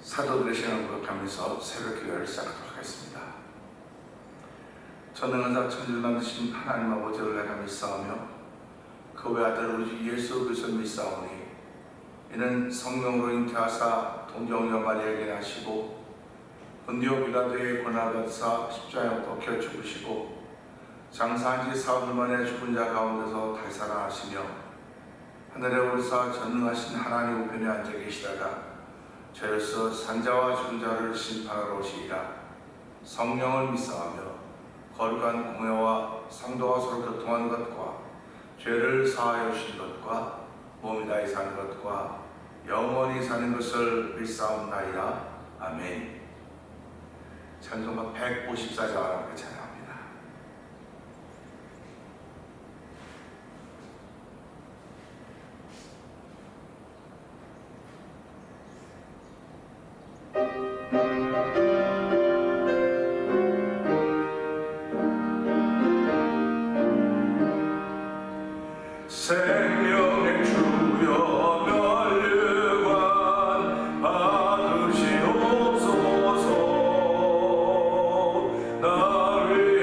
사도들의 신앙을 고백하면서 새벽 기도를 시작하도록 하겠습니다. 전능하사 천지를 만드신 하나님 아버지를 내가 믿사오며 그 외아들 우리 예수 그리스도를 믿사오니 이는 성령으로 잉태하사 동정녀 마리아에게 나시고 본디오 빌라도의 고난을 받으사 십자가에 못 박혀 죽으시고 장사한 지 사흘 만에 죽은 자 가운데서 다시 살아나시며 하늘에 오르사 전능하신 하나님 우편에 앉아 계시다가 저로서 산자와 죽은 자를 심판하러 오시리라. 성령을 믿사오며 거룩한 공회와 상도와 서로 교통하는 것과 죄를 사하여 주신 것과 몸이 다히 사는 것과 영원히 사는 것을 믿사옵나이다. 아멘. 찬송가 154장 함께 찬양합니다. 생명의 주여 면류관 받으시옵소서. 나를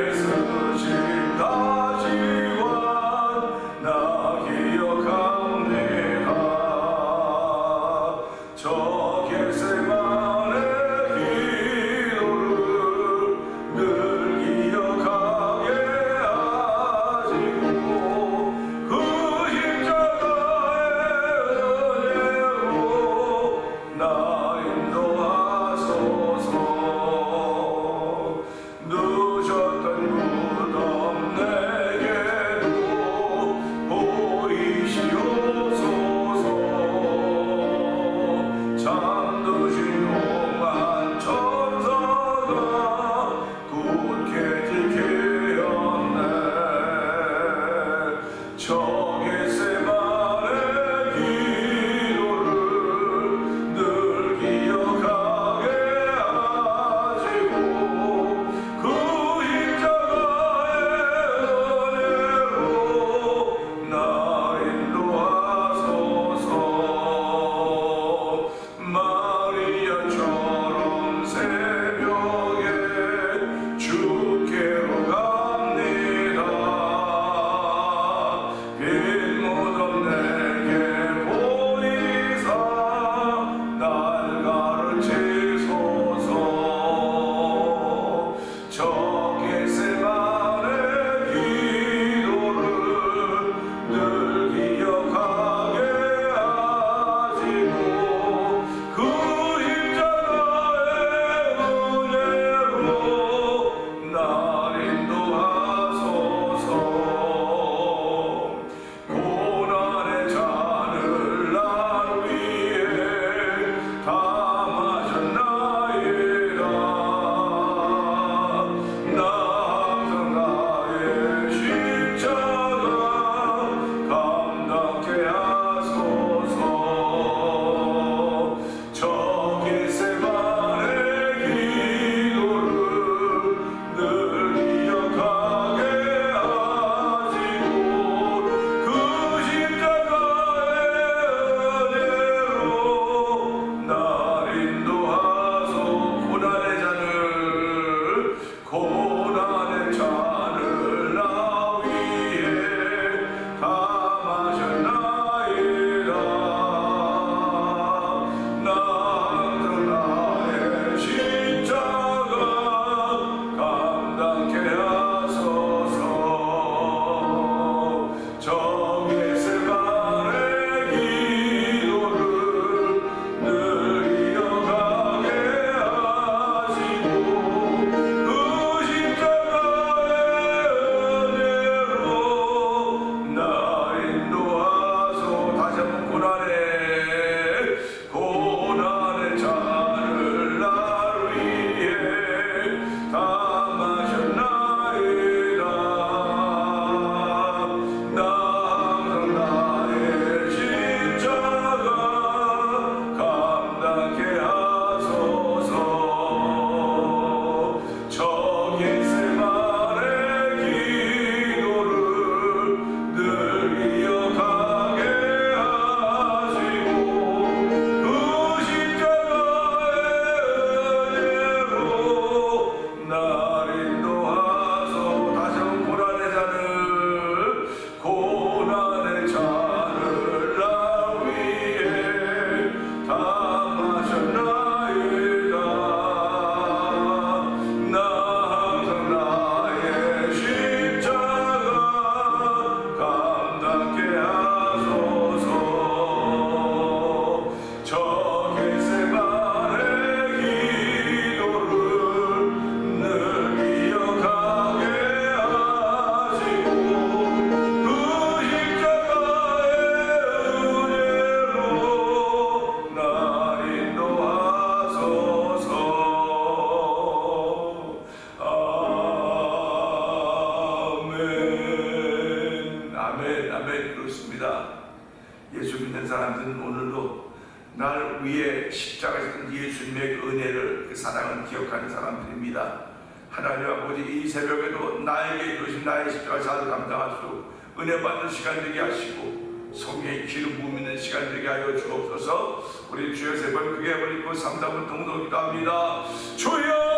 불쌍하신 예수님의 그 은혜를, 그 사랑을 기억하는 사람들입니다. 하나님 아버지, 이 새벽에도 나에게 주신 나의 십자가 잘 감당할 수 은혜 받는 시간 되게 하시고 성령의 기름 부으는 시간 되게 하여 주옵소서. 우리 주여 세 번 크게 버리고 3, 4분 동동 기도합니다. 주여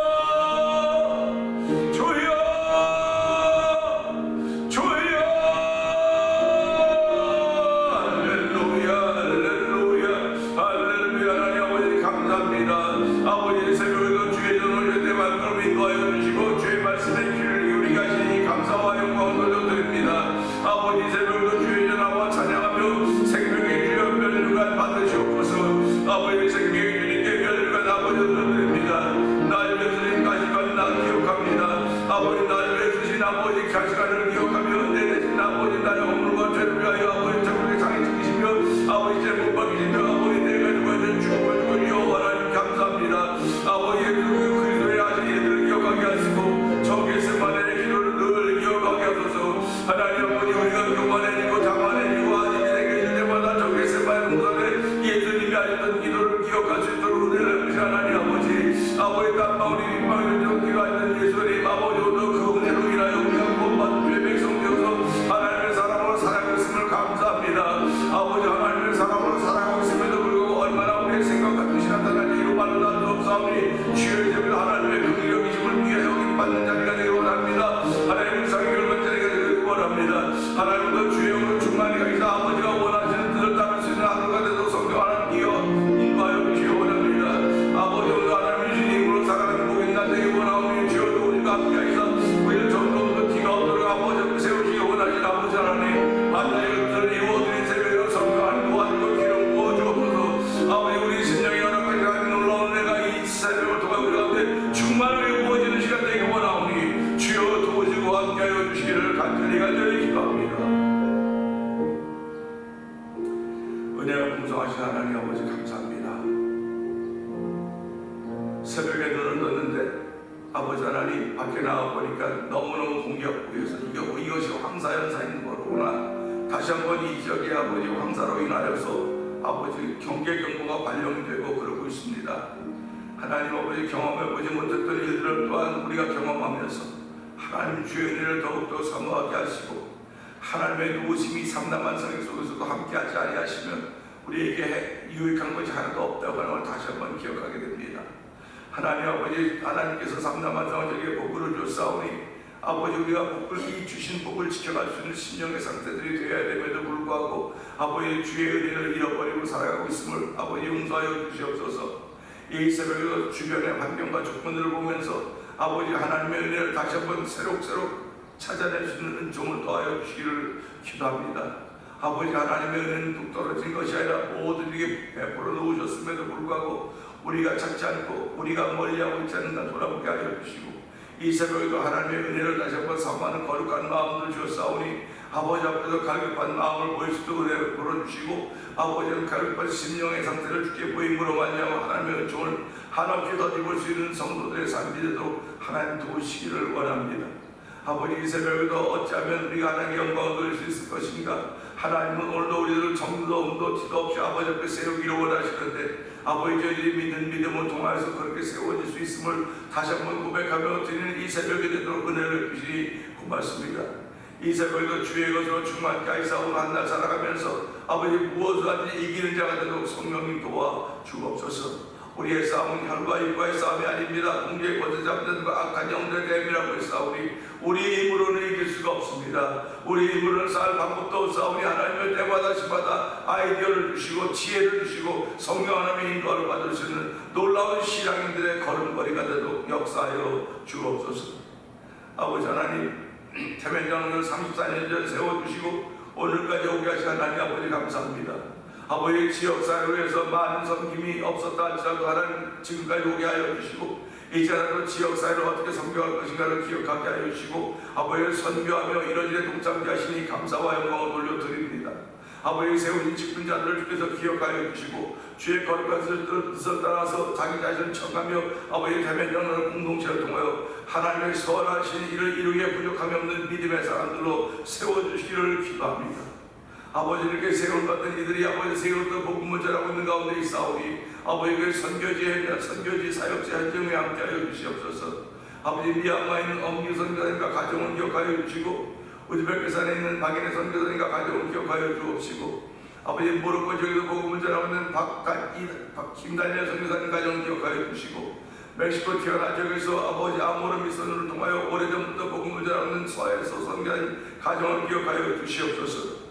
주여 주여 할렐루야 할렐루야 할렐루야. 하나님 아버지 감사합니다. 아버지 새벽에도 주의 전을 내 말씀을 인도하여 주시고 주의 말씀에 귀를 기울이게 하시니 감사와 영광을 돌려드립니다. 아버지 새벽에도 주의 전하와 찬양하며 생명의 주여 면류관 받으시옵소서. 아버지 생명의 주님께 면류관 아버지 돌려드립니다. 날 위해서 가시관 나 기억합니다. 아버지 날 위해 주신 아버지 가시관을 기억하며 내 대신 아버지 나의 허물과 죄를 위하여 아버지 자국의 상에 지키시며 아버지 죄못 박이시며 아버지 내가 죽어야 죽어가지고 여호와 하나님 감사합니다. 아버지 그리스도의 아신 이들을 기억하게 하시고 저게스만의 기도를 늘 기억하게 하소서. 하나님 아버지 우리가 교만해지고 자만해지고 아직이 생길 때마다 저게스만의 동산에 예수님이 하셨던 기도를 기억할 수 있도록 은혜를 주신 하나님 아버지, 아버지 땀방울이 빗방울이 정기가 있는 예수님 아버지, 오늘 그 은혜로 인하여 우리가 구원받은 주의 백성 되어서 하나님의 사랑으로 살아가고 있음을 감사합니다. 아버지 하나님의 사랑으로 살아가고 있음에도 불구하고 얼마나 우리의 생각과 뜻이 나타나는지 이루 말로 나도 없사오니 주의 제물 하나님의 긍휼이심을 위해 여김받는 자리가 되기 원합니다. 하나님의 상의 결번 자리가 되기 원합니다. 하나님도 주의 영으로 충만히 가기사 아버지가 원하시는 뜻을 따를 수 있는 하루가 되도록 성령 하나님이여 인도하여 주시기 원합니다. 아버지 오늘 하나님의 주신 힘으로 살아가는 복인 날 되기 원하오니 주여도 우리가 함께 하기사 우리를 점점 티가 없도록 아버지 앞에 세우시기 원하신 아버지 하나님, 만나의 것들을 이루어드린 새벽에 성령 하나님 도와주고 기름 부어주옵소서. 아버지 우리 심령이 허락하지 않은 놀라운 은혜가 이 새벽을 통해 우리 가운데 충만하게 부어지는 시간 되기 원하오니 주여 도우시고 함께하여 주시기를 간절히 기도합니다. 은혜가 풍성하신 하나님 아버지 감사합니다. 새벽에 눈을 떴는데 아버지 하나님 밖에 나와보니까 너무너무 공기업구여서 이것이 황사현상인 거로구나. 다시 한번 이 지역의 아버지 황사로 인하여서 아버지 경계경보가 발령되고 그러고 있습니다. 하나님 아버지 경험해보지 못했던 일들을 또한 우리가 경험하면서 하나님 주의 은혜를 더욱더 사모하게 하시고 하나님의 누우심이 삼남한성 속에서도 함께하지 아니하시면 우리에게 유익한 것이 하나도 없다고 하는 걸 다시 한번 기억하게 됩니다. 하나님 아버지, 하나님께서 삼남한성을 저에게 복을 주셨사오니 아버지 우리가 이 주신 복을 지켜갈 수 있는 심령의 상태들이 되어야 됨에도 불구하고 아버지 주의 은혜를 잃어버리고 살아가고 있음을 아버지 용서하여 주시옵소서. 이 새벽에도 주변의 환경과 조건들을 보면서 아버지 하나님의 은혜를 다시 한번 새록새록 찾아낼 수 있는 은총을 더하여 주시기를 기도합니다. 아버지 하나님의 은혜는 뚝 떨어진 것이 아니라 모두에게 베풀어 놓으셨음에도 불구하고 우리가 찾지 않고 우리가 멀리하고 있지 않는가 돌아보게 하여 주시고 이 새벽에도 하나님의 은혜를 다시 한번 사모하는 거룩한 마음을 주었사오니 아버지 앞에서 갈급한 마음을 보일 수도 은혜를 불어주시고 아버지는 갈급한 심령의 상태를 주께 보임으로 말미암아 하나님의 은총을 한없이 더 입을 수 있는 성도들의 삶이 되도록 하나님 도우시기를 원합니다. 아버지 이 새벽에도 어찌하면 우리가 하나님의 영광을 누릴 수 있을 것인가. 하나님은 오늘도 우리들을 정도 음도 티도 없이 아버지 앞에 세우기를 원하시는데 아버지 저희들이 믿는 믿음을 통하여서 그렇게 세워질 수 있음을 다시 한번 고백하며 드리는 이 새벽이 되도록 은혜를 주시니 고맙습니다. 이 새벽에도 주의 것으로 충만케 하시사오는 한날 살아가면서 아버지 무엇을 하든지 이기는 자가 되도록 성령님 도와 주옵소서. 우리의 싸움은 혈과 육과의 싸움이 아닙니다. 공개의 권세 잡는 과 악한 영들의 대미라고 싸우니 우리의 힘으로는 이길 수가 없습니다. 우리의 힘으로는 쌓을 방법도 없사오니 하나님의 때마다 시마다 아이디어를 주시고 지혜를 주시고 성령 하나님의 인도를 받을 수 있는 놀라운 신앙인들의 걸음걸이가 되도록 역사하여 주옵소서. 아버지 하나님, 태면장을 34년 전 세워주시고 오늘까지 오게 하신 하나님 아버지 감사합니다. 아버지 지역사회에서 많은 섬김이 없었다 할지라도 하나님 지금까지 오게 하여 주시고 이제라도 지역사회를 어떻게 섬겨할 것인가를 기억하게 하여 주시고 아버지를 선교하며 이런 일에 동참케 하시니 감사와 영광을 돌려드립니다. 아버지 세우신 직분자들을 주께서 기억하여 주시고 주의 거룩한 뜻을 따라서 자기 자신을 청하며 아버지 대면전을 공동체를 통하여 하나님의 선하신 일을 이루기에 부족함이 없는 믿음의 사람들로 세워주시기를 기도합니다. 아버지 이렇게 세울받던 이들이 아버지 세울도 복음을 전하고 있는 가운데 있사오니 아버지 그 선교지 사역지 한정에 함께하여 주시옵소서. 아버지 미얀마에 있는 엄기 선교사님과 가정을 기억하여 주시고 우즈베키스탄에 있는 박인혜 선교사님과 가정을 기억하여 주옵시고 아버지 모로코 지역에서 복음을 전하고 있는 김다니엘 선교사님 가정을 기억하여 주시고 멕시코 티아나 지역에서 아버지 아모르 미션을 통하여 오래전부터 복음을 전하고 있는 서해소 선교사님 가정을 기억하여 주시옵소서.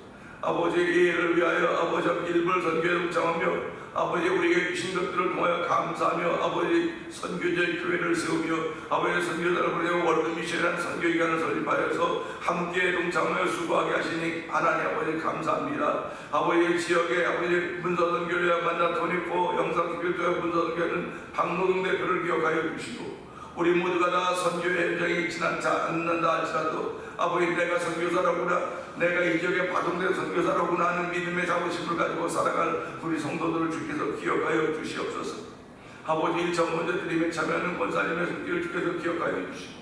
아버지 이 일을 위하여 아버지 일벌 선교에 동참하며 아버지 우리에게 주신 것들을 통하여 감사하며 아버지 선교제 교회를 세우며 아버지 선교사를 보내고 월드미션이라는 선교기관을 설립하여서 함께 동참하여 수고하게 하시니 하나님 아버지 감사합니다. 아버지 지역에 아버지 문서선교회 만나토니포 영상교회 문서선교회는 박노동 대표를 기억하여 주시고 우리 모두가 다 선교의 현장에 지나지 않는다 할지라도 아버지 내가 선교사라구나 내가 이 지역에 파송된 선교사라구나 하는 믿음의 자부심을 가지고 살아갈 우리 성도들을 주께서 기억하여 주시옵소서. 아버지 일천 먼저 드림에 참여하는 권사님의 손길을 주께서 기억하여 주시고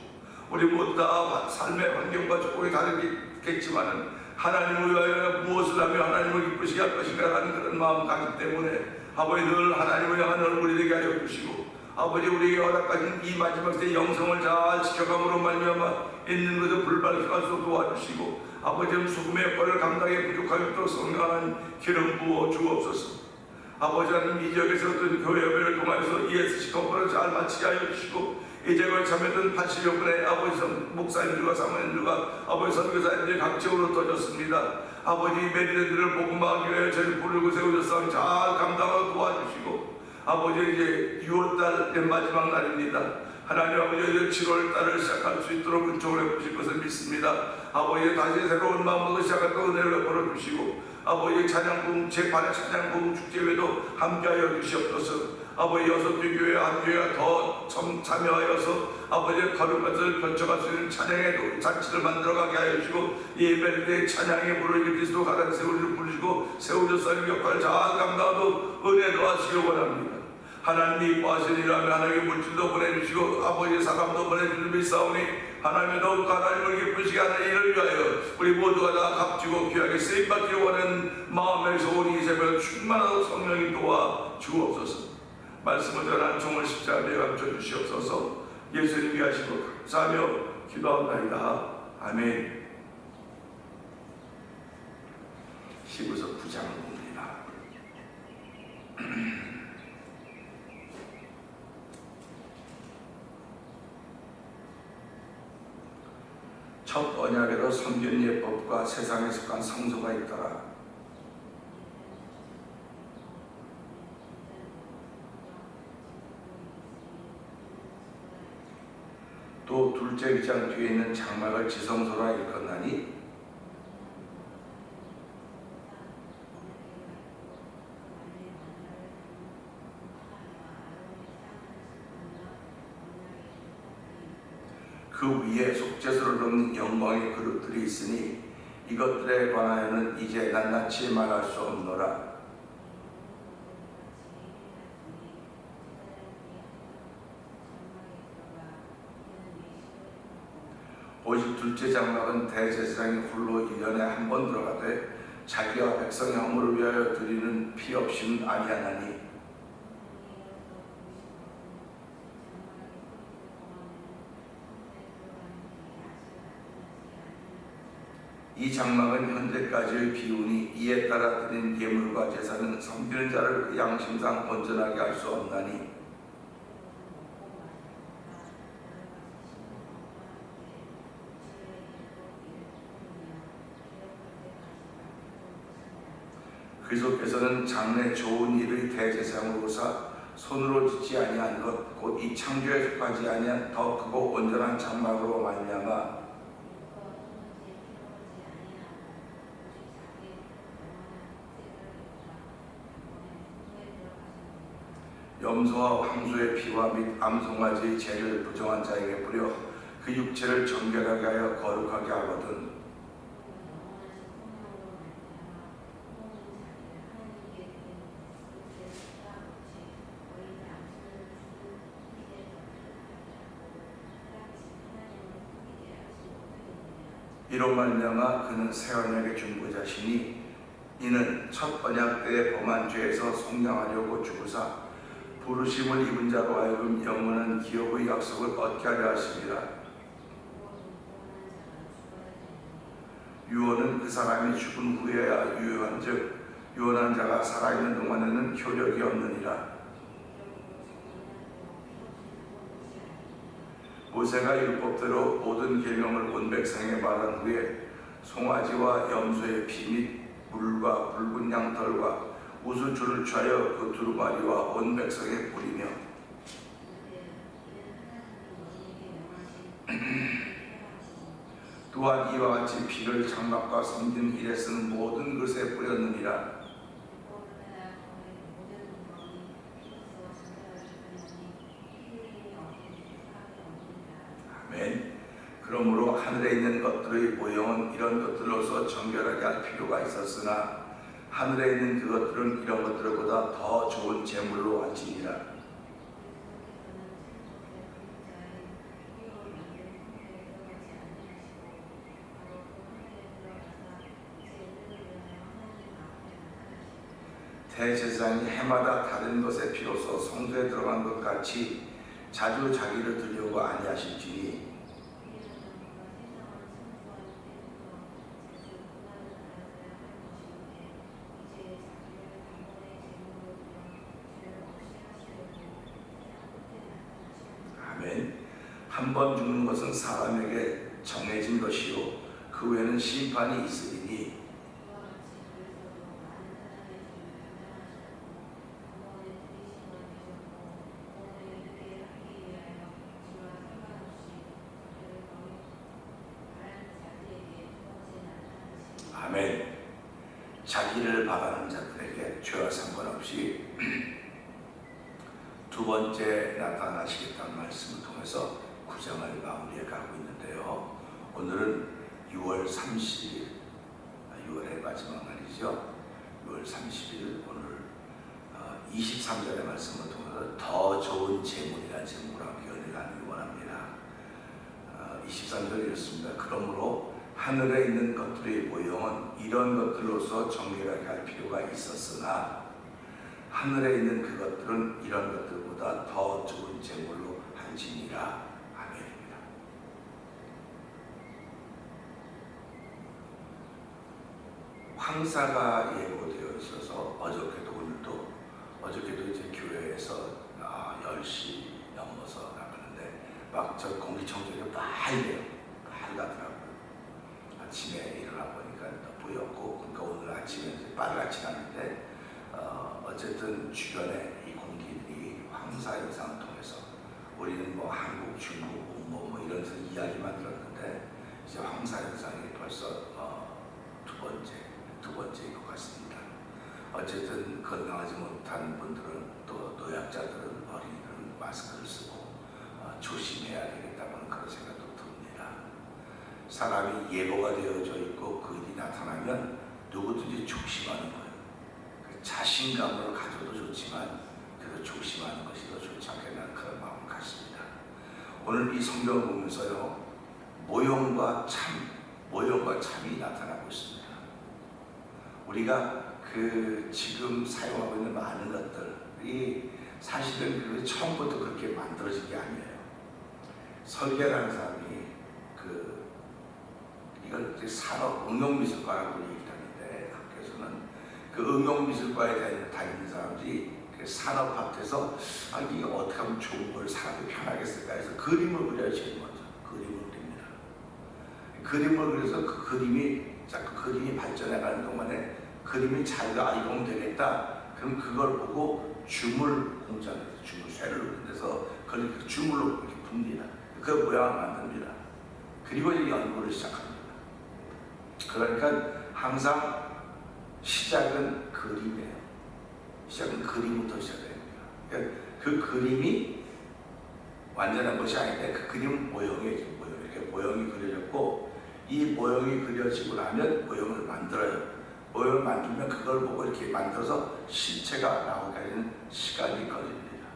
우리 모두 다 삶의 환경과 조건이 다르겠지만은 하나님을 위하여 무엇을 하며 하나님을 기쁘시게 할 것인가 하는 그런 마음 가지기 때문에 아버지 늘 하나님을 향한 얼굴이 되게 하여 주시고 아버지 우리에게 허락하신 이 마지막 때 영성을 잘 지켜감으로 말미암아 있는 것을 불발케 할 수 도와주시고 아버지 수금의 역할을 감당해 부족하였도록 성령한 기름 부어 주옵소서. 아버지 하나님 이 지역에서 어떤 교회 예배를 통해서 ESC 컨퍼런스 잘 마치게 하여 주시고 이 지역을 참여했던 80여 분의 아버지 목사님들과 사모님들과 아버지 선교사님들이 각 지역으로 터졌습니다. 아버지 메리랜드를 복음하기 위해 저를 부르고 세우셨사오니 잘 감당하고 도와주시고 아버지 이제 6월달 마지막 날입니다. 하나님 아버지 7월달을 시작할 수 있도록 은총을 해주실 것을 믿습니다. 아버지 다시 새로운 마음으로 시작할 그 은혜를 베풀어 주시고 아버지 찬양부 제8회 찬양부 축제회도 함께하여 주시옵소서. 아버지 6개 교회 한 교회가 더 참여하여서 아버지의 거룩한 번쩍할 수 있는 찬양의 잔치를 만들어가게 하여 주시고 예배를 때 찬양의 불을 그리스도 가장 세우리를 부르시고 세우셨사님 역할을 잘 감당하고 은혜도 하시길 원합니다. 하나님이 이뻐하시니라면 하나님의 물질도 보내주시고 아버지의 사감도 보내주는 믿사오니 하나님의 더욱 하나님을 기쁘시게 하는 일을 위하여 우리 모두가 다 값지고 귀하게 쓰임받기를 원하는 마음의 소원이 새벽 충만하고 성령이 도와 주옵소서. 말씀을 전한 종을 십자가에 감춰 주시옵소서. 예수님이 하시고 감사하며 기도합나이다. 아멘. 히브리서 9장입니다. 첫 언약에도 섬긴 예법과 세상에 속한 성소가 있더라. 또 둘째 위장 뒤에 있는 장막을 지성소라 일컫나니 그 위에 속죄소를 넣는 영광의 그릇들이 있으니 이것들에 관하여는 이제 낱낱이 말할 수 없노라. 오직 둘째 장막은 대제사장이 홀로 1년에 한 번 들어가되 자기와 백성의 허물을 위하여 드리는 피 없이는 아니하나니 이 장막은 현재까지의 비운이 이에 따라 드린 예물과 제사는 섬기는 자를 그 양심상 온전하게 할 수 없나니 그리스도께서는 장래 좋은 일의 대제사장으로서 손으로 짓지 아니한 것 곧 이 창조에 속하지 아니한 더 크고 온전한 장막으로 말미암아 염소와 황소의 피와 및 암송아지의 죄를 부정한 자에게 뿌려 그 육체를 정결하게 하여 거룩하게 하거든. 이로 말미암아 그는 새 언약의 중보자시니 이는 첫 언약 때에 범한 죄에서 속량하려고 죽으사 부르심을 입은 자로 하여금 영원한 기업의 약속을 얻게 하려 하심이라. 유언은 그 사람이 죽은 후에야 유효한즉 유언한 자가 살아있는 동안에는 효력이 없느니라. 모세가 율법대로 모든 계명을 온 백성에 말한 후에 송아지와 염소의 피 및 물과 붉은 양털과 우수줄을 취하여 그 두루마리와 온 백성에 뿌리며 또한 이와 같이 피를 장막과 섬긴 일에 쓰는 모든 것에 뿌렸느니라. 아멘. 그러므로 하늘에 있는 것들의 모형은 이런 것들로서 정결하게 할 필요가 있었으나 하늘에 있는 그것들은 이런 것들보다 더 좋은 제물로 할지니라. 대제사장이 해마다 다른 것에 비로소 성소에 들어간 것 같이 자주 자기를 드리려고 아니하실지니 아멘. 한 번 죽는 것은 사람에게 정해진 것이요 그 후에는 심판이 있으리니 아멘. 자기를 바라는 자들에게 죄와 상관없이 두 번째 나타나시겠다는 말씀을 통해서 구장을 마무리해 가고 있는데요. 오늘은 6월 30일, 6월의 마지막 날이죠. 6월 30일 오늘 23절의 말씀을 통해서 더 좋은 제물이라는 제목으로 함께 은혜를 원합니다. 23절 이렇습니다. 그러므로 하늘에 있는 것들의 모형은 이런 것들로서 정결하게 할 필요가 있었으나 하늘에 있는 그것들은 이런 것들보다 더 좋은 제물로 할지니라. 아멘입니다. 황사가 예고되어 있어서 어저께도 이제 교회에서 10시 넘어서 나가는데 막 저 공기청정기 빨갛더라고요. 아침에 일어나 보니까 보였고, 그러니까 오늘 아침에 빨갛지 않은데 어쨌든 주변에 이 공기들이 황사 현상을 통해서 우리는 뭐 한국, 중국, 뭐 이런 이야기만 들었는데 이제 황사 현상이 벌써 두 번째인 것 같습니다. 어쨌든 건강하지 못한 분들은 또 노약자들은 어린이들은 마스크를 쓰고 조심해야 되겠다는 그런 생각도 듭니다. 사람이 예보가 되어져 있고 그 일이 나타나면 누구든지 조심하는 거예요. 자신감으로 가져도 좋지만 그래도 조심하는 것이 더 좋지 않겠다는 그런 마음을 갖습니다. 오늘 이 성경을 보면서요, 모형과 참이 나타나고 있습니다. 우리가 지금 사용하고 있는 많은 것들이 사실은 그 처음부터 그렇게 만들어진 게 아니에요. 설계라는 사람이 이걸 산업 응용미술과라고 얘기를 하는데, 학교에서는 그 응용미술과에 다니는 사람들이 그 산업밭에서 이게 어떻게 하면 좋은 걸 사람들이 편하게 쓸까 해서 그림을 그려요. 제일 먼저 그림을 그립니다. 그림을 그려서 그 그림이 발전해가는 동안에 그림이 자기가 이거면 되겠다. 그럼 그걸 보고 주물 공장에서 주물쇠를 놓는 데서 그걸 주물로 이렇게 풉니다. 그 모양을 만듭니다. 그리고 이제 연구를 시작합니다. 그러니까 항상 시작은 그림이에요. 시작은 그림부터 시작됩니다. 그러니까 그 그림이 완전한 것이 아닌데 그 그림은 모형이죠. 이렇게 모형이 그려졌고, 이 모형이 그려지고 나면 모형을 만들어요. 모형을 만들면 그걸 보고 이렇게 만들어서 실체가 나오기까지는 시간이 걸립니다.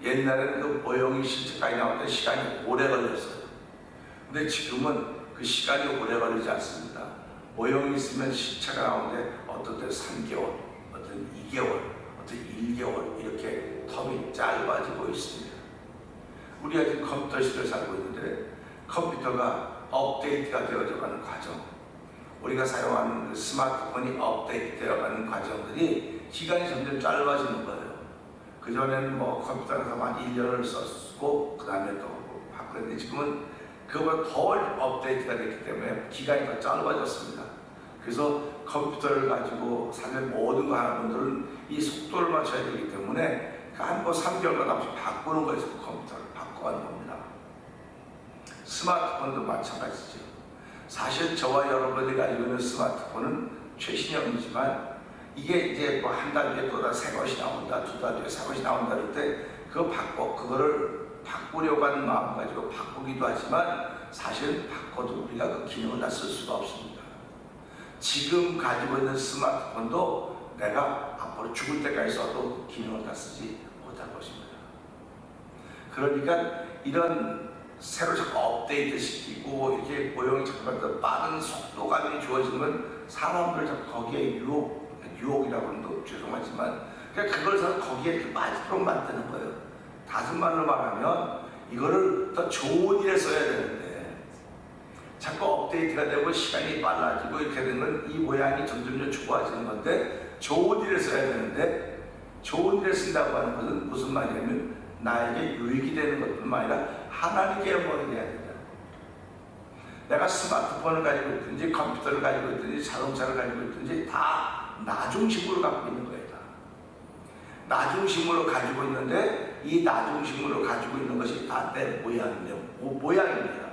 옛날에는 그 모형이 실체까지 나올 때 시간이 오래 걸렸어요. 근데 지금은 그 시간이 오래 걸리지 않습니다. 모형이 있으면 실체가 나오는데 어떤 때 3개월, 어떤 2개월, 어떤 1개월 이렇게 텀이 짧아지고 있습니다. 우리가 지금 컴퓨터 시대를 살고 있는데 컴퓨터가 업데이트가 되어져가는 과정, 우리가 사용하는 그 스마트폰이 업데이트되어가는 과정들이 시간이 점점 짧아지는 거예요. 그전에는 뭐 컴퓨터에서 한 1년을 썼고 그 다음에 또 바꾸는데 지금은 그거보다 더 업데이트가 됐기 때문에 기간이 더 짧아졌습니다. 그래서 컴퓨터를 가지고 사는 모든 거 하는 분들은 이 속도를 맞춰야 되기 때문에 한 번 3개월마다 한 번씩 바꾸는 거에서 컴퓨터를 바꿔가는 겁니다. 스마트폰도 마찬가지죠. 사실 저와 여러분들이 가지고 있는 스마트폰은 최신형이지만 이게 이제 뭐 한 달 뒤에 또 새 것이 나온다, 2달 뒤에 새 것이 나온다 할 때 그거를 바꾸려고 하는 마음 가지고 바꾸기도 하지만 사실 바꿔도 우리가 그 기능을 다 쓸 수가 없습니다. 지금 가지고 있는 스마트폰도 내가 앞으로 죽을 때까지 써도 그 기능을 다 쓰지 못할 것입니다. 그러니까 이런 새로 자꾸 업데이트 시키고 이렇게 모형이 자꾸 더 빠른 속도감이 주어지는 건 사람들 자꾸 거기에 유혹이라고 하는 거 죄송하지만 그러니까 그걸 사서 거기에 이렇게 빠지도록 만드는 거예요. 다른 말로 말하면 이거를 더 좋은 일에 써야 되는데 자꾸 업데이트가 되고 시간이 빨라지고 이렇게 되면 이 모양이 점점 좋아지는 건데 좋은 일에 써야 되는데 좋은 일에 쓴다고 하는 것은 무슨 말이냐면 나에게 유익이 되는 것뿐만 아니라 하나님께 영광이 돼야 된다. 내가 스마트폰을 가지고 있든지 컴퓨터를 가지고 있든지 자동차를 가지고 있든지 다 나중심으로 갖고 있는 거예요. 나중심으로 가지고 있는데 이 나중심으로 가지고 있는 것이 다 내 모양입니다.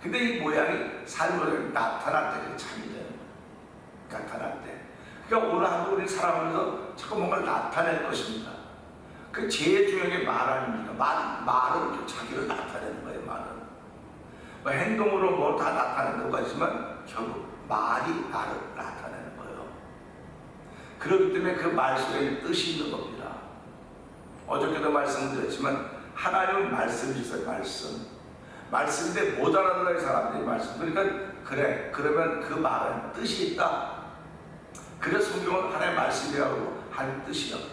근데 이 모양이 삶으로 나타날 때 참이 되는 거예요. 나타날 때. 그러니까 오늘 한국 우리 살아가면서 자꾸 뭔가를 나타낼 것입니다. 그 제일 중요한 게 말 아닙니까? 말은 자기를 나타내는 거예요. 말은. 뭐 행동으로 뭐 다 나타낸다고 하지만 결국 말이 나를 나타내는 거예요. 그렇기 때문에 그 말 속에는 뜻이 있는 겁니다. 어저께도 말씀드렸지만 하나님은 말씀이셨어요. 말씀인데 못 알아듣는 사람들이 말씀. 그러니까 그래 그러면 그 말은 뜻이 있다. 그래서 성경은 하나님의 말씀이라고 하는 뜻이라고.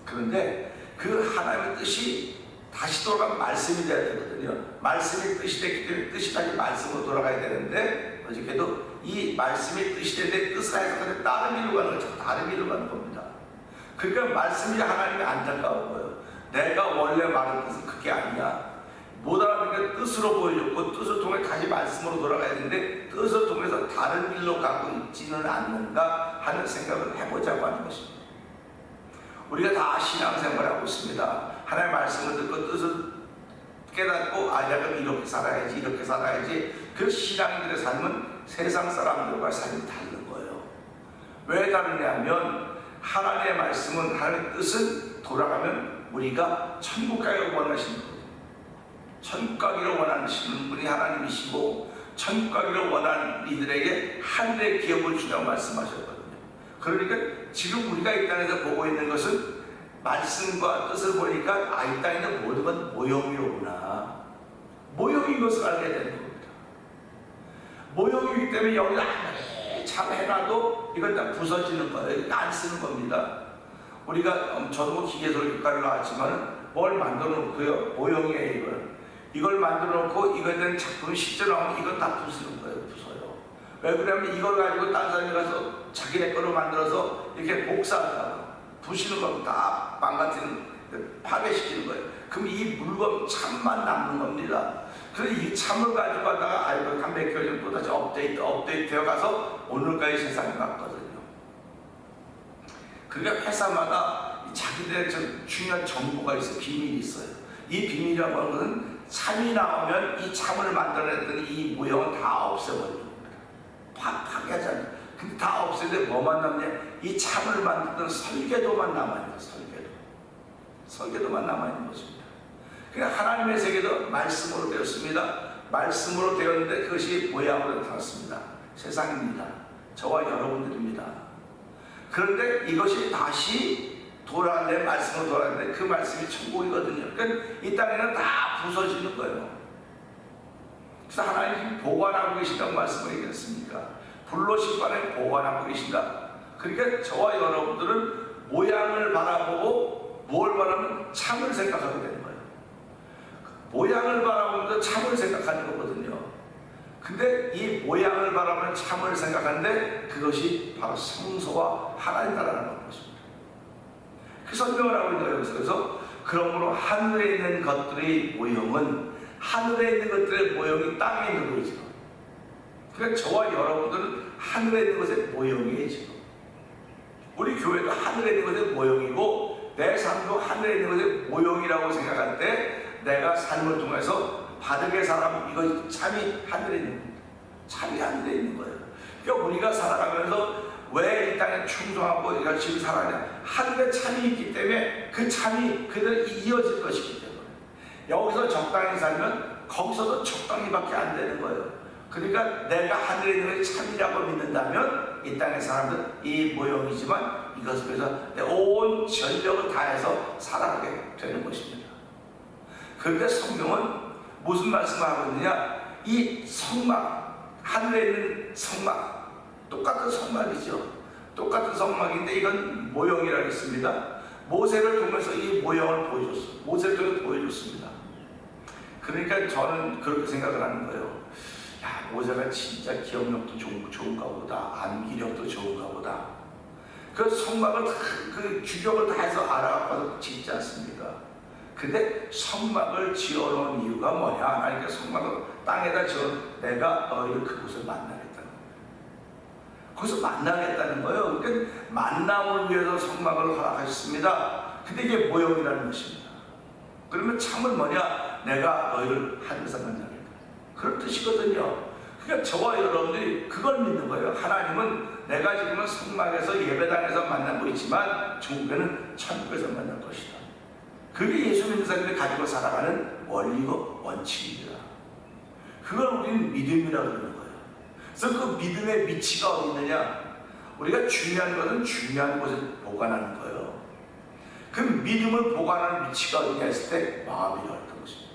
그런데 그 하나님의 뜻이 다시 돌아가면 말씀이 돼야 되거든요. 말씀이 뜻이 됐기 때문에 뜻이 다시 말씀으로 돌아가야 되는데 어저께도 이 말씀이 뜻이 되는데 뜻을 해석하는데 다른 길로 가는 거죠. 다른 길로 가는 겁니다. 그러니까 말씀이 하나님이 안타까운 거예요. 내가 원래 말한 뜻은 그게 아니야. 못 알아보니까 뜻으로 보여줬고 뜻을 통해 다시 말씀으로 돌아가야 되는데 뜻을 통해서 다른 길로 가고 있지는 않는가 하는 생각을 해보자고 하는 것입니다. 우리가 다 신앙생활하고 있습니다. 하나님의 말씀을 듣고 뜻을 깨닫고 내가 이렇게 살아야지 이렇게 살아야지. 그 신앙인들의 삶은 세상 사람들과 삶이 다른 거예요. 왜 다르냐면 하나님의 말씀은 하나님의 뜻은 돌아가면 우리가 천국 가기를 원하시는 거예요. 천국 가기를 원하시는 분이 하나님이시고 천국 가기를 원하는 이들에게 하늘의 기업을 주라고 말씀하셨거든요. 그러니까 지금 우리가 이 땅에서 보고 있는 것은 말씀과 뜻을 보니까 이 땅에 있는 모든 건 모형이로구나. 모형인 것을 알게 되는 겁니다. 모형이기 때문에 여기다 아무리 잘 해놔도 이건 다 부서지는 거예요. 안 쓰는 겁니다. 우리가 저도 뭐 기계설교과를 나왔지만 뭘 만들어 놓고요. 모형이에요. 이걸 만들어 놓고 이거에 대한 작품이 실제 나오면 이건 다 부수는 거예요. 부서요. 왜 그러냐면 이걸 가지고 딴 사람이 가서 자기네 거로 만들어서 이렇게 복사하다가 부시는 거 다 망가뜨리는, 파괴시키는 거예요. 그럼 이 물건 참만 남는 겁니다. 그래서 이 참을 가지고 가다가 한 몇 개월 전에 또다시 업데이트 되어 가서 오늘까지 세상에 왔거든요. 그러니까 회사마다 자기들의 중요한 정보가 있어요. 비밀이 있어요. 이 비밀이라고 하는 것은 참이 나오면 이 참을 만들어냈던 이 모형은 다 없애버리는 겁니다. 파괴하잖아요. 근데 다 없애는데 뭐만 남냐? 이 참을 만들던 설계도만 남아있는 거예요. 설계도만 남아있는 것입니다. 그러니까 하나님의 세계도 말씀으로 되었습니다. 말씀으로 되었는데 그것이 모양으로 나타났습니다. 세상입니다. 저와 여러분들입니다. 그런데 이것이 다시 돌아가는데 말씀으로 돌아가는데 그 말씀이 천국이거든요. 그러니까 이 땅에는 다 부서지는 거예요. 그래서 하나님이 보관하고 계신다고 말씀을 얘기했습니까? 불로 심판에 보관하고 계신다. 그러니까 저와 여러분들은 모양을 바라보고 뭘 바라면 참을 생각하게 되는 거예요. 모양을 바라보면서 참을 생각하는 거거든요. 근데 이 모양을 바라보면 참을 생각하는데 그것이 바로 성소와 하나님 나라라는 것입니다. 그 설명을 하고 있는 거예요. 그래서 그러므로 하늘에 있는 것들의 모형은 하늘에 있는 것들의 모형이 땅에 있는 거죠. 그러니까 저와 여러분들은 하늘에 있는 것의 모형이에요. 지금 우리 교회도 하늘에 있는 것의 모형이고 내 삶도 하늘에 있는 것의 모형이라고 생각할 때 내가 삶을 통해서 바르게 살아가면 이거 참이 하늘에 있는 겁니다. 참이 하늘에 있는 거예요. 그러니까 우리가 살아가면서 왜 이 땅에 충성하고 열심히 살아가냐, 하늘에 참이 있기 때문에 그 참이 그대로 이어질 것이기 때문에 여기서 적당히 살면 거기서도 적당히밖에 안 되는 거예요. 그러니까 내가 하늘에 있는 것이 참이라고 믿는다면 이 땅의 사람들은 이 모형이지만 이것을 위해서 내 온 전력을 다해서 살아가게 되는 것입니다. 그런데 성경은 무슨 말씀을 하고 있느냐, 이 성막, 하늘에 있는 성막, 똑같은 성막이죠. 똑같은 성막인데 이건 모형이라고 했습니다. 모세를 통해서 이 모형을 보여줬어요. 모세를 통해서 보여줬습니다. 그러니까 저는 그렇게 생각을 하는 거예요. 야, 모세가 진짜 기억력도 좋은가 보다, 암기력도 좋은가 보다. 그 성막을 그 규격을 다 해서 알아가서 짓지 않습니까? 근데 성막을 지어놓은 이유가 뭐냐? 아니, 그 성막을 땅에다 지어 내가 너희를 그곳을 만나겠다는 거예요. 거기서 만나겠다는 거예요. 그러니까 만남을 위해서 성막을 허락하셨습니다. 근데 이게 모형이라는 것입니다. 그러면 참은 뭐냐? 내가 너희를 하늘에서 만나겠다. 그런 뜻이거든요. 그러니까 저와 여러분들이 그걸 믿는 거예요. 하나님은 내가 지금은 성막에서 예배당에서 만나고 있지만 천국에는 천국에서 만날 것이다. 그게 예수 믿는 사람들이 가지고 살아가는 원리고 원칙입니다. 그걸 우리는 믿음이라고 그러는 거예요. 그래서 그 믿음의 위치가 어디 있느냐? 우리가 중요한 것은 중요한 곳에 보관하는 거예요. 그 믿음을 보관하는 위치가 어디냐 했을 때 마음이라고 했던 것입니다.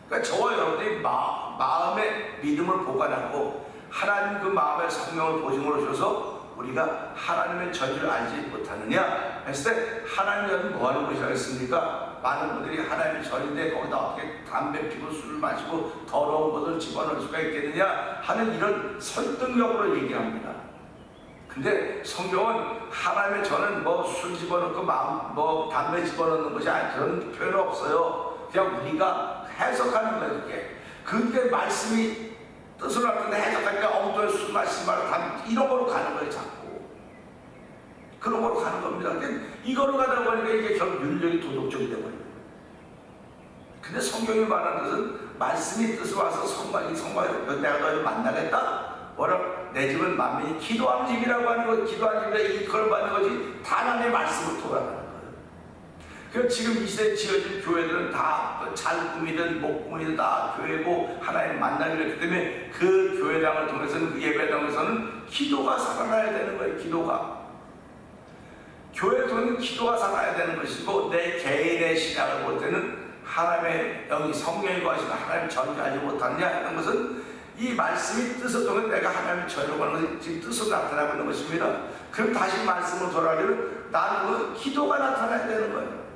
그러니까 저와 여러분들이 마음의 믿음을 보관하고 하나님 그 마음의 성령을 보증으로 줘서 우리가 하나님의 전지를 알지 못하느냐 했을 때 하나님은 뭐 하는 것이라 했습니까? 많은 분들이 하나님의 전인데 거기다 어떻게 담배 피고 술을 마시고 더러운 것을 집어넣을 수가 있겠느냐 하는 이런 설득력으로 얘기합니다. 근데 성경은 하나님의 전은 뭐 술 집어넣고 뭐 담배 집어넣는 것이 아니 그런 표현 없어요. 그냥 우리가 해석하는 거예요. 그게 말씀이 뜻을 알는데 해석하니까 엉뚱한 술 마시지 말고 이런 거로 가는 거예요. 자꾸 그런 거로 가는 겁니다. 그러니까 이거로 가다 보니까 이게 결국 윤리적인 도덕적이 되버려요. 근데 성경이 말하는 것은 말씀이 뜻을 와서 성막이 내가 너희를 만나겠다. 뭐라 내 집은 만민이 기도하는 집이라고 하는 거, 기도하는 집이라 이걸 받는 거지 다 하나님의 말씀을 돌아가는 거예요. 그 지금 이 시대에 지어진 교회들은 다 잘 꾸미든 못 꾸미든 다 교회고 하나님 만나기로 했기 때문에 그 교회당을 통해서는 그 예배당에서는 기도가 살아나야 되는 거예요. 기도가 교회를 통해서 기도가 살아야 되는 것이고 내 개인의 신앙을 볼 때는 하나님의 영이 성령이 거하시고 하나님 전가하지 못하느냐 하는 것은 이 말씀이 뜻을 통해 내가 하나님의 전으로 가는 것이 지금 뜻으로 나타나고 있는 것입니다. 그럼 다시 말씀을 돌아가려면 나는 그 기도가 나타나야 되는 거예요.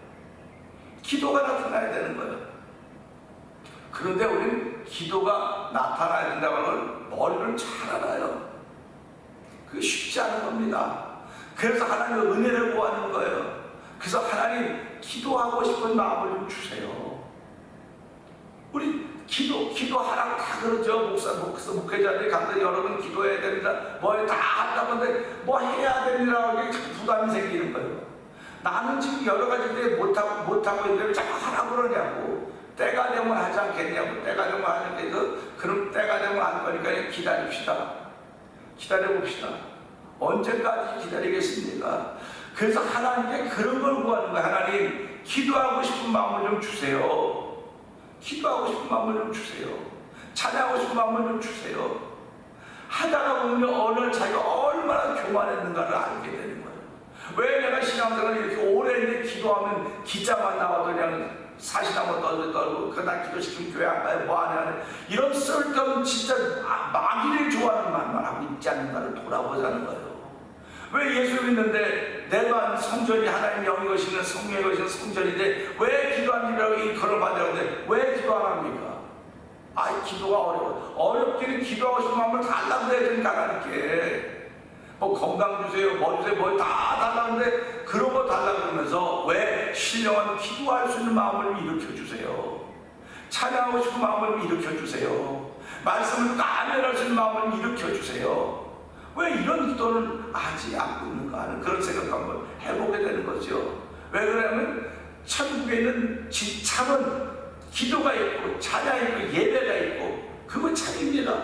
기도가 나타나야 되는 거예요. 그런데 우리는 기도가 나타나야 된다고 하는 걸 머리를 잘 알아요. 그게 쉽지 않은 겁니다. 그래서 하나님의 은혜를 구하는 거예요. 그래서 하나님 기도하고 싶은 마음을 좀 주세요. 우리 기도하라고 다 그러죠. 목회자들이 강단이 여러분 기도해야 됩니다. 뭐 다 한다는데 뭐 해야 됩니다. 이게 부담이 생기는 거예요. 나는 지금 여러 가지 때 못하고 있는데 자꾸 하라고 그러냐고. 때가 되면 하지 않겠냐고. 때가 되면 하지 않겠냐고. 그럼 때가 되면 안 거니까 기다립시다. 기다려봅시다. 언제까지 기다리겠습니까? 그래서 하나님께 그런 걸 구하는 거예요. 하나님 기도하고 싶은 마음을 좀 주세요. 기도하고 싶은 마음을 좀 주세요. 찬양하고 싶은 마음을 좀 주세요. 하다가 보면 어느 날 자기가 얼마나 교만했는가를 알게 되는 거예요. 왜 내가 신앙생활을 이렇게 오래 했는데 기도하면 기자만 나와도 그냥 사시나무 떨고 그날 기도시키면 교회 안 가요. 뭐 하냐 이런 쓸데없는 진짜 마귀를 좋아하는 말만 하고 있지 않는가를 돌아보자는 거예요. 왜 예수 믿는데 내만 성전이 하나님 영이 거시는 성령이 거시는 성전인데 왜 기도 안 드리라고 일컬을 받으라는데 왜 기도 안 합니까? 아이 기도가 어렵기는 기도하고 싶은 마음을 달라고 해야 되니까 하나님께 뭐 건강 주세요 뭐 주세요 뭐 다 달라는데 그런 거 달라고 그러면서 왜 신령한 기도할 수 있는 마음을 일으켜 주세요. 찬양하고 싶은 마음을 일으켜 주세요. 말씀을 아멘할 수 있는 마음을 일으켜 주세요. 왜 이런 기도를 하지 않고 있는가 하는 그런 생각 한번 해보게 되는 거죠. 왜 그러냐면 천국에는 참은 기도가 있고 찬양이 있고 예배가 있고 그거 참입니다.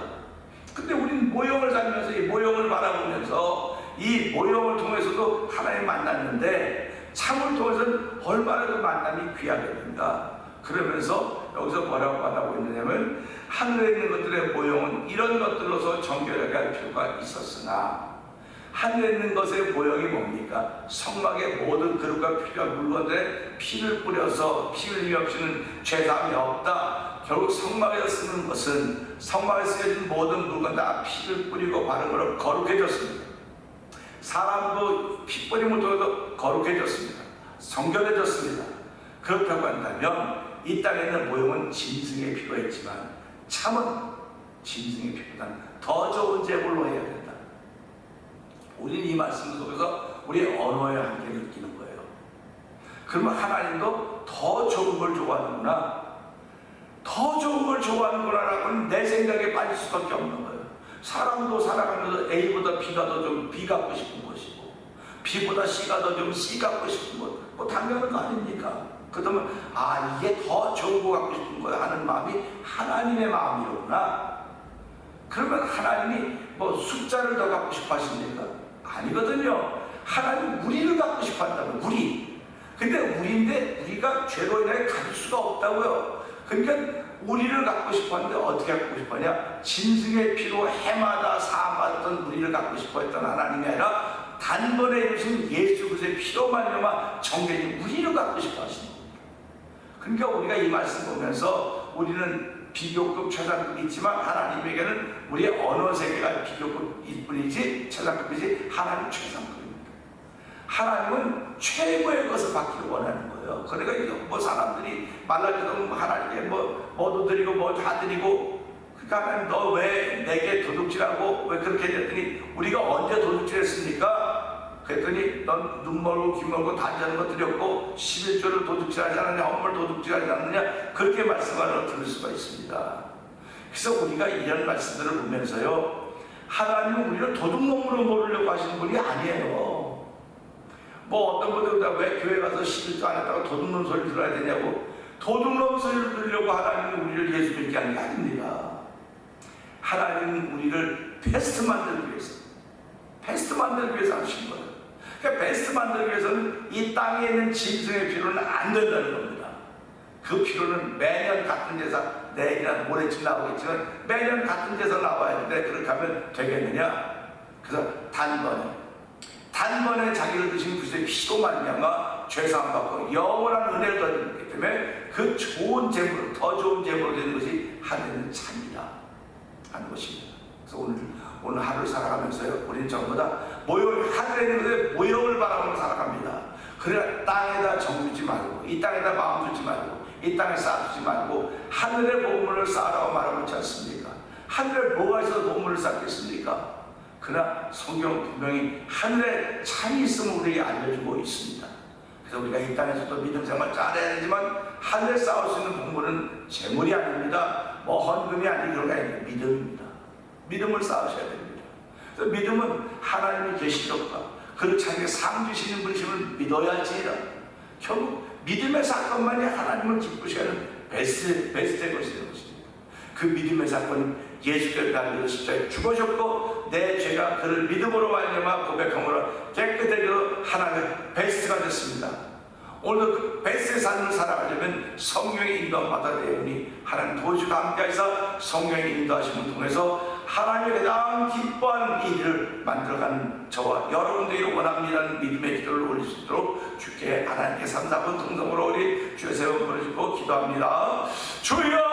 근데 우리는 모형을 살면서 이 모형을 바라보면서 이 모형을 통해서도 하나님 만났는데 참을 통해서는 얼마나 그 만남이 귀하게 된다. 그러면서 여기서 뭐라고 말하고 있느냐면 하늘에 있는 것들의 모형은 이런 것들로서 정결하게 할 필요가 있었으나 하늘에 있는 것의 모형이 뭡니까? 성막의 모든 그릇과 필요한 물건들에 피를 뿌려서 피 흘림이 없이는 죄사함이 없다. 결국 성막에서 쓰는 것은 성막에 쓰여진 모든 물건 다 피를 뿌리고 바른 걸로 거룩해졌습니다. 사람도 피 뿌림을 통해서 거룩해졌습니다. 정결해졌습니다. 그렇다고 한다면 이 땅에 있는 모형은 짐승의 피로 했지만 참은 짐승의 피보다는 더 좋은 제물로 해야 된다. 우리는 이 말씀 속에서 우리의 언어의 한계를 느끼는 거예요. 그러면 하나님도 더 좋은 걸 좋아하는구나, 더 좋은 걸 좋아하는구나 라고는 내 생각에 빠질 수밖에 없는 거예요. 사람도 살아가면서 A보다 B가 더 좀 B 갖고 싶은 것이고 B보다 C가 더 좀 C 갖고 싶은 것, 뭐 당연한 거 아닙니까? 그러면 아 이게 더 좋은 거 갖고 싶은 거야 하는 마음이 하나님의 마음이로구나. 그러면 하나님이 뭐 숫자를 더 갖고 싶어 하십니까? 아니거든요. 하나님 우리를 갖고 싶어 한다면 우리. 근데 우리인데 우리가 죄로 인해 가질 수가 없다고요. 그러니까 우리를 갖고 싶어 하는데 어떻게 갖고 싶어 하냐? 짐승의 피로 해마다 사함받았던 우리를 갖고 싶어 했던 하나님이 아니라 단번에 이루신 예수 그리스도의 피로 말미암아 정결히 우리를 갖고 싶어 하시는 겁니다. 그러니까 우리가 이 말씀 보면서 우리는 비교급 최상급이 있지만 하나님에게는 우리의 언어 세계가 비교급일 뿐이지 최상급이지 하나님 최상급입니다. 하나님은 최고의 것을 받기를 원하는 거예요. 그러니까 뭐 사람들이 말라주면 하나님께 뭐도 드리고 뭐 다 드리고, 그러니까 하나님 너 왜 내게 도둑질하고 왜 그렇게 됐더니 우리가 언제 도둑질했습니까? 그랬더니 넌 눈 멀고 귀 멀고 단지하는 거 드렸고 11조를 도둑질하지 않느냐, 헌물 도둑질하지 않느냐, 그렇게 말씀을 들을 수가 있습니다. 그래서 우리가 이런 말씀들을 보면서요, 하나님은 우리를 도둑놈으로 모르려고 하시는 분이 아니에요. 뭐 어떤 분들은 왜 교회 가서 11조 안 했다고 도둑놈 소리 들어야 되냐고, 도둑놈 소리를 들으려고 하나님은 우리를 예수 믿게 하는 게 아닙니다. 하나님은 우리를 베스트 만들기 위해서 하신 거예요. 그러니까 베스트 만들기 위해서는 이 땅에 있는 짐승의 피로는 안 된다는 겁니다. 그 피로는 매년 같은 제사, 내일이나 모레쯤 나오겠지만 매년 같은 제사 나와야 되는데 그렇게 하면 되겠느냐? 그래서 단번에 자기를 드신 그리스도의 피로 말미암아 죄사함 받고 영원한 은혜를 얻기 때문에 그 좋은 제물, 더 좋은 제물로 되는 것이 하나님의 참이다 하는 것입니다. 그래서 오늘 하루를 살아가면서요, 우리는 전부 다 하늘에 있는 것에 모형을 바라보며 살아갑니다. 그래 땅에다 정 두지 말고, 이 땅에다 마음 두지 말고, 이 땅에 쌓아두지 말고 하늘의 보물을 쌓으라고 말하고 있지 않습니까? 하늘에 뭐가 있어서 보물을 쌓겠습니까? 그러나 성경은 분명히 하늘에 참이 있음을 우리에게 알려주고 있습니다. 그래서 우리가 이 땅에서도 믿음 생활 잘해야 되지만 하늘에 쌓을 수 있는 보물은 재물이 아닙니다. 뭐 헌금이 아니고 그런 게 아니라 믿음입니다. 믿음을 쌓으셔야 됩니다. 그래서 믿음은 하나님이 계시도록과 그를 자기에게 상 주시는 분이심을 믿어야 할지니라. 결국 믿음의 사건만이 하나님을 기쁘시게 하는 베스트의 것이 되는 것입니다. 그 믿음의 사건은 예수께서 달려 십자가에 죽으셨고 내 죄가 그를 믿음으로 말미암아 고백함으로 깨끗해져 하나님의 베스트가 됐습니다. 오늘도 그 베스트의 삶을 살아가려면 성령의 인도함 받아야 되오니 하나님 도주가 함께하셔서 성령의 인도하심을 통해서 하나님이 가장 기뻐하는 일을 만들어가는 저와 여러분들이 원합니다는 믿음의 기도를 올릴 수 있도록 주께 하나님께 3, 4분 통성으로 우리 주의 세번 부르시고 기도합니다. 주여